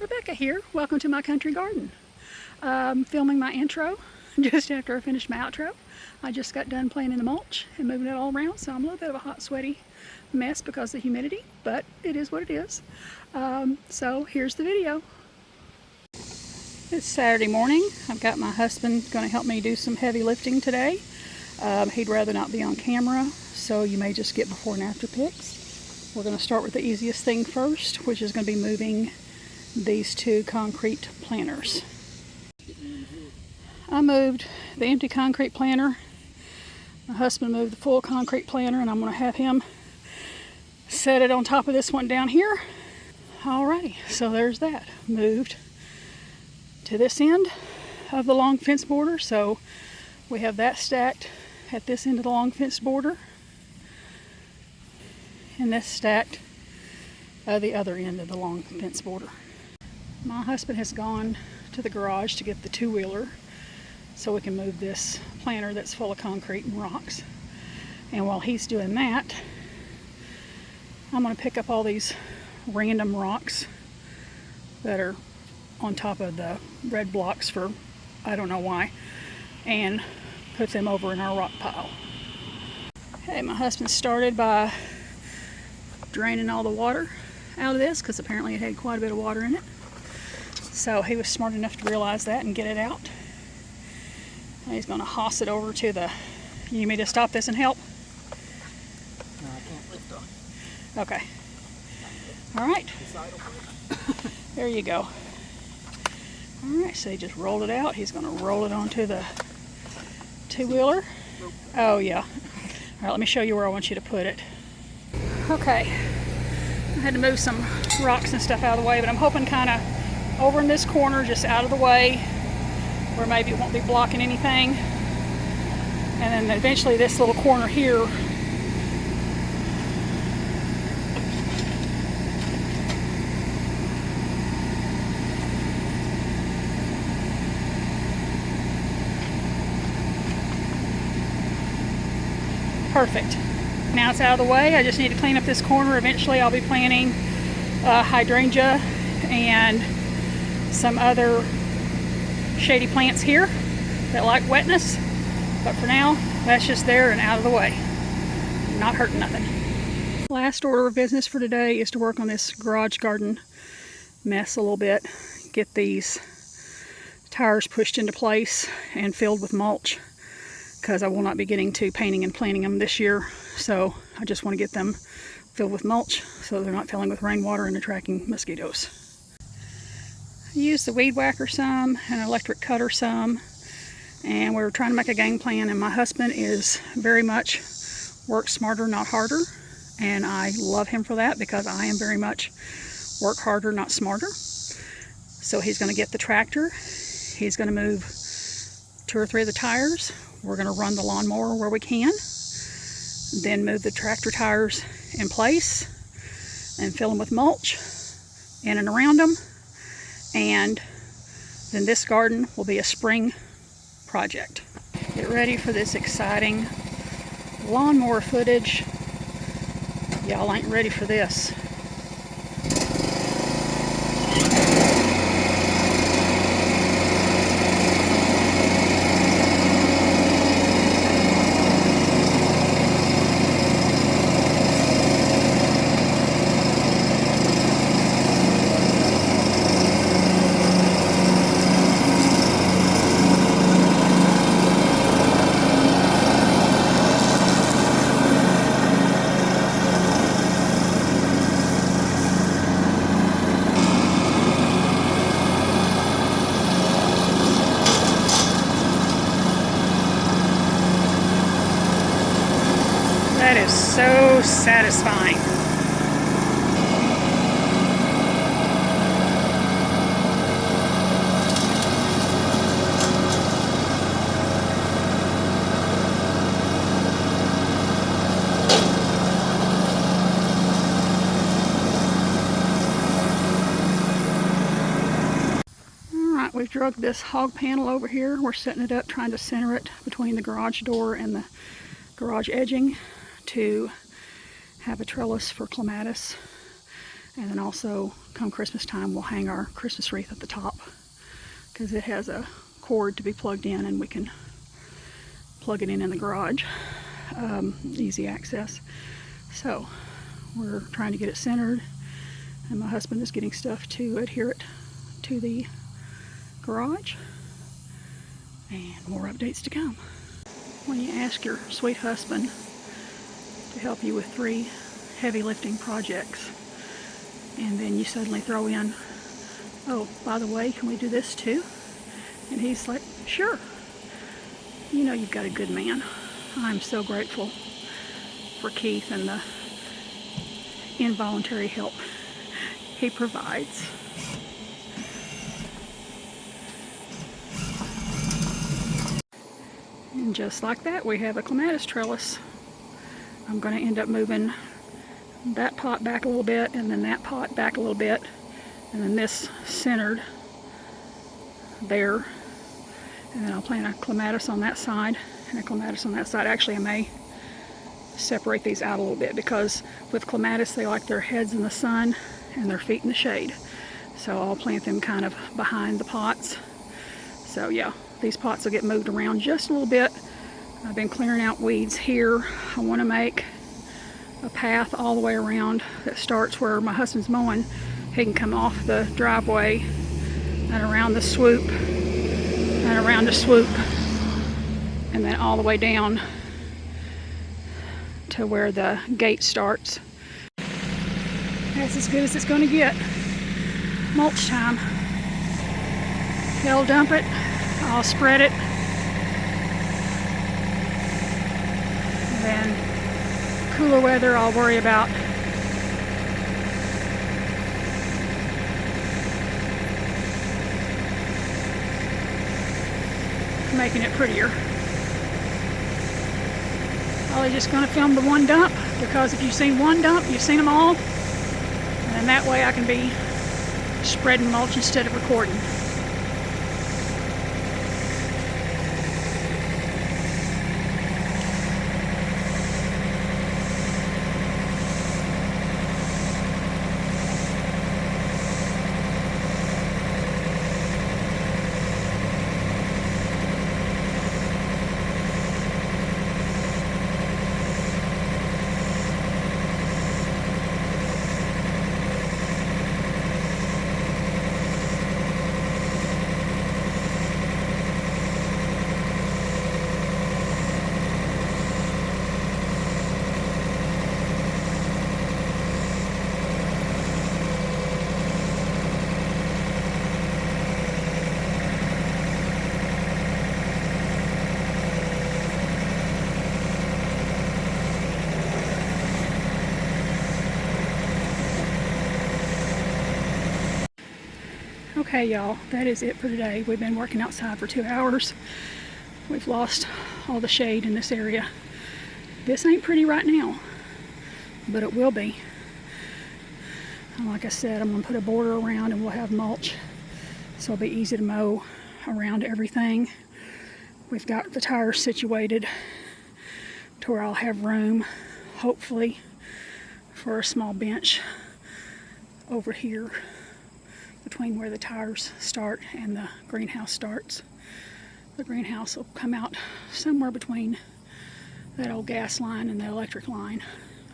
Rebecca here. Welcome to my country garden. Filming my intro just after I finished my outro. I just got done planting the mulch and moving it all around, so I'm a little bit of a hot, sweaty mess because of the humidity, but it is what it is. So here's the video. It's Saturday morning. I've got my husband going to help me do some heavy lifting today. He'd rather not be on camera, so you may just get before and after pics. We're going to start with the easiest thing first, which is going to be moving these two concrete planters. I moved the empty concrete planter. My husband moved the full concrete planter, and I'm going to have him set it on top of this one down here. Alrighty, so there's that. Moved to this end of the long fence border, so we have that stacked at this end of the long fence border, and this stacked at the other end of the long fence border. My husband has gone to the garage to get the two-wheeler so we can move this planter that's full of concrete and rocks. And while he's doing that, I'm going to pick up all these random rocks that are on top of the red blocks for I don't know why, and put them over in our rock pile. Okay, my husband started by draining all the water out of this because apparently it had quite a bit of water in it. So he was smart enough to realize that and get it out. And he's going to hoss it over to the... You need me to stop this and help? No, I can't lift on. Okay. All right. There you go. All right, so he just rolled it out. He's going to roll it onto the two-wheeler. Oh, yeah. All right, let me show you where I want you to put it. Okay. I had to move some rocks and stuff out of the way, but I'm hoping kind of over in this corner, just out of the way, where maybe it won't be blocking anything. And then eventually this little corner here. Perfect. Now it's out of the way. I just need to clean up this corner. Eventually I'll be planting hydrangea and some other shady plants here that like wetness, but for now that's just there and out of the way, not hurting nothing. Last order of business for today is to work on this garage garden mess a little bit, get these tires pushed into place and filled with mulch, because I will not be getting to painting and planting them this year, so I just want to get them filled with mulch so they're not filling with rainwater and attracting mosquitoes. I used the weed whacker some and an electric cutter some, and we were trying to make a game plan, and my husband is very much work smarter, not harder, and I love him for that because I am very much work harder, not smarter. So he's going to get the tractor, he's going to move 2 or 3 of the tires, we're going to run the lawnmower where we can, then move the tractor tires in place and fill them with mulch in and around them. And then this garden will be a spring project. Get ready for this exciting lawnmower footage. Y'all ain't ready for this. That is so satisfying. Alright, we've drug this hog panel over here. We're setting it up, trying to center it between the garage door and the garage edging to have a trellis for clematis And then also, come Christmas time, we'll hang our Christmas wreath at the top because it has a cord to be plugged in, and we can plug it in the garage. Easy access. So we're trying to get it centered, and my husband is getting stuff to adhere it to the garage. And more updates to come. When you ask your sweet husband to help you with 3 heavy lifting projects, and then you suddenly throw in, oh, by the way, can we do this too? And he's like, sure. You know you've got a good man. I'm so grateful for Keith and the involuntary help he provides. And just like that, we have a clematis trellis. I'm going to end up moving that pot back a little bit, and then that pot back a little bit, and then this centered there. And then I'll plant a clematis on that side and a clematis on that side. Actually, I may separate these out a little bit because with clematis, they like their heads in the sun and their feet in the shade. So I'll plant them kind of behind the pots. So yeah, these pots will get moved around just a little bit. I've been clearing out weeds here. I want to make a path all the way around that starts where my husband's mowing. He can come off the driveway and around the swoop and around the swoop and then all the way down to where the gate starts. That's as good as it's going to get. Mulch time. They'll dump it. I'll spread it. Then cooler weather I'll worry about making it prettier. Probably just going to film the one dump, because if you've seen one dump, you've seen them all. And that way I can be spreading mulch instead of recording. Okay, y'all, that is it for today. We've been working outside for 2 hours. We've lost all the shade in this area. This ain't pretty right now, but it will be. And like I said, I'm going to put a border around and we'll have mulch, so it'll be easy to mow around everything. We've got the tires situated to where I'll have room, hopefully, for a small bench over here between where the tires start and the greenhouse starts. The greenhouse will come out somewhere between that old gas line and the electric line.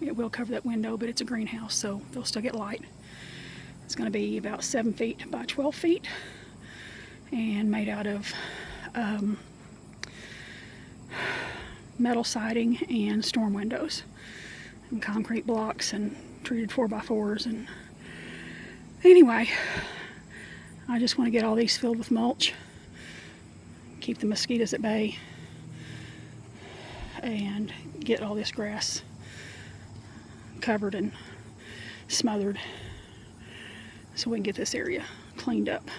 It will cover that window, but it's a greenhouse, so they'll still get light. It's going to be about 7 feet by 12 feet and made out of metal siding and storm windows and concrete blocks and treated 4x4s. And anyway, I just want to get all these filled with mulch, keep the mosquitoes at bay, and get all this grass covered and smothered so we can get this area cleaned up.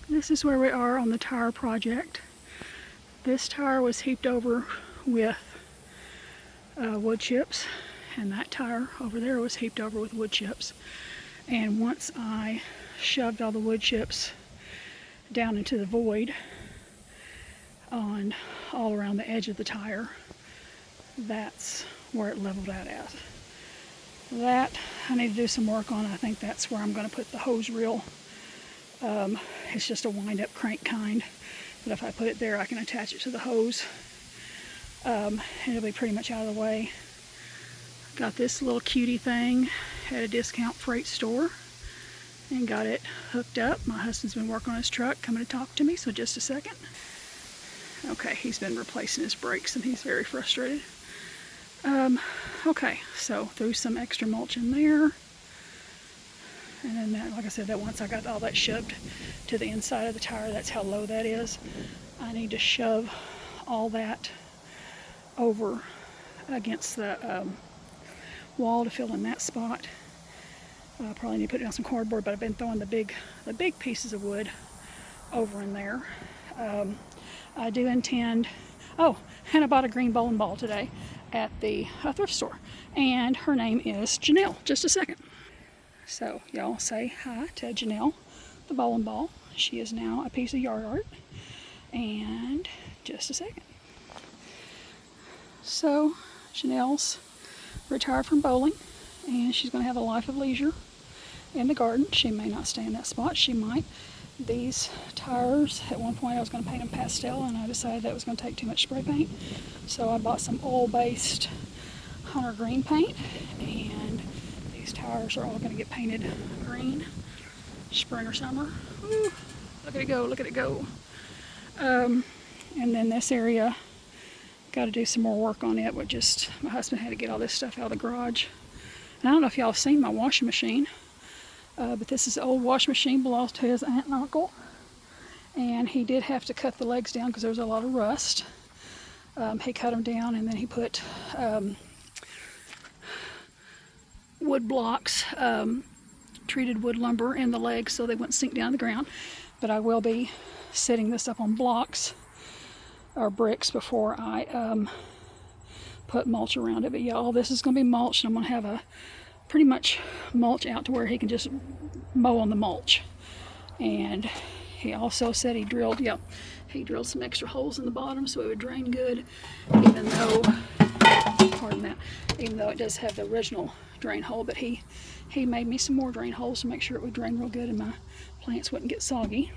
This is where we are on the tire project. This tire was heaped over with wood chips, and that tire over there was heaped over with wood chips. And once I shoved all the wood chips down into the void on all around the edge of the tire, that's where it leveled out at. That I need to do some work on. I think that's where I'm going to put the hose reel. It's just a wind-up crank kind, but if I put it there, I can attach it to the hose. It'll be pretty much out of the way. Got this little cutie thing at a discount freight store and got it hooked up. My husband's been working on his truck, coming to talk to me, so just a second. Okay, he's been replacing his brakes and he's very frustrated. Okay, so threw some extra mulch in there. And then that, like I said, that once I got all that shoved to the inside of the tire, that's how low that is. I need to shove all that over against the wall to fill in that spot. Probably need to put down some cardboard, but I've been throwing the big pieces of wood over in there. I do intend, oh, and I bought a green bowling ball today at the thrift store, and her name is Janelle. Just a second. So y'all say hi to Janelle, the bowling ball. She is now a piece of yard art. And just a second. So Janelle's retired from bowling, and she's going to have a life of leisure in the garden. She may not stay in that spot. She might. These tires, at one point I was going to paint them pastel, and I decided that was going to take too much spray paint. So I bought some oil-based hunter green paint, and these tires are all going to get painted green, spring or summer. Woo, look at it go, look at it go. And then this area, got to do some more work on it. My husband had to get all this stuff out of the garage. And I don't know if y'all have seen my washing machine, but this is an old washing machine, belongs to his aunt and uncle. And he did have to cut the legs down because there was a lot of rust. He cut them down, and then he put wood blocks, treated wood lumber in the legs so they wouldn't sink down to the ground. But I will be setting this up on blocks or bricks before I put mulch around it. But yeah, all this is going to be mulch, and I'm going to have a pretty much mulch out to where he can just mow on the mulch. And he also said he drilled some extra holes in the bottom so it would drain good, even though, pardon that, even though it does have the original drain hole. But he made me some more drain holes to make sure it would drain real good and my plants wouldn't get soggy.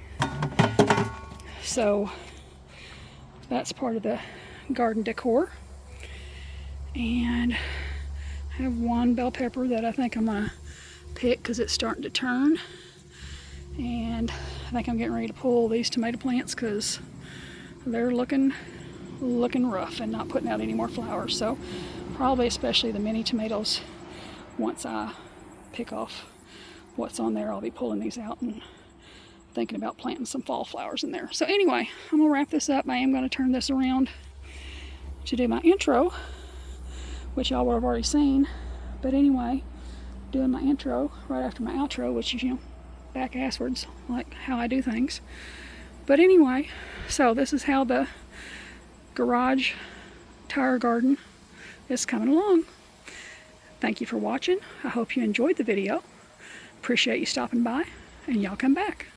So that's part of the garden decor. And I have one bell pepper that I think I'm going to pick because it's starting to turn. And I think I'm getting ready to pull these tomato plants because they're looking rough and not putting out any more flowers. So probably especially the mini tomatoes, once I pick off what's on there, I'll be pulling these out and thinking about planting some fall flowers in there. So anyway, I'm going to wrap this up. I am going to turn this around to do my intro, which y'all would have already seen. But anyway, doing my intro right after my outro, which is, back asswards, like how I do things. But anyway, so this is how the garage tire garden is coming along. Thank you for watching. I hope you enjoyed the video. Appreciate you stopping by, and y'all come back.